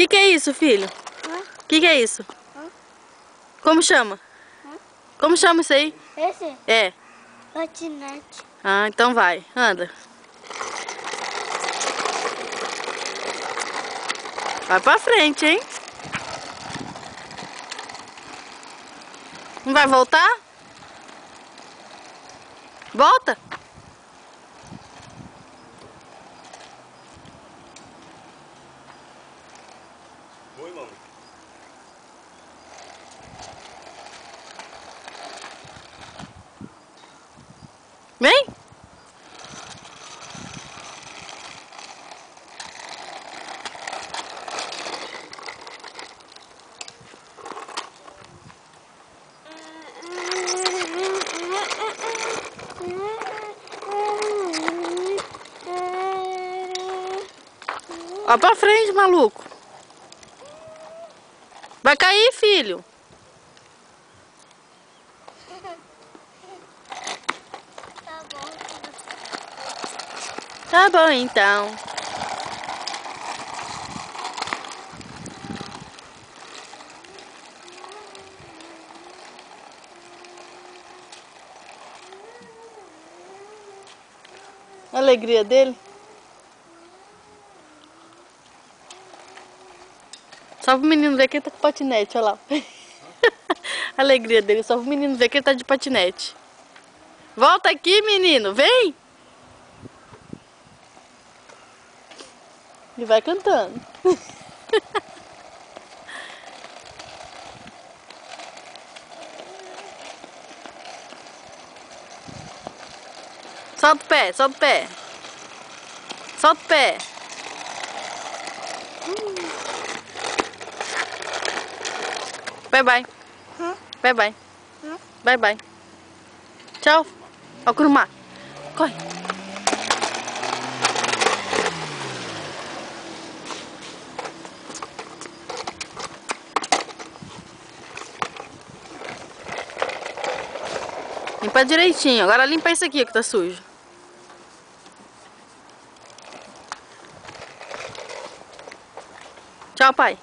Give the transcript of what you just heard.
Que é isso, filho? Que é isso? Como chama? Como chama isso aí? Esse? É. Patinete. Ah, então vai. Anda. Vai pra frente, hein? Não vai voltar? Volta! Oi, mano. Vem! Ó pra frente, maluco. Vai cair, filho. Tá bom. Tá bom, então. A alegria dele. Só pro menino ver que ele tá com patinete, olha lá. A alegria dele, só pro menino ver que ele tá de patinete. Volta aqui, menino, vem! E vai cantando. Solta o pé, solta o pé. Solta o pé. Bye, bye. Bye, bye. Bye, bye. Tchau. Ó o curumá. Corre. Limpa direitinho. Agora limpa isso aqui que tá sujo. Tchau, pai.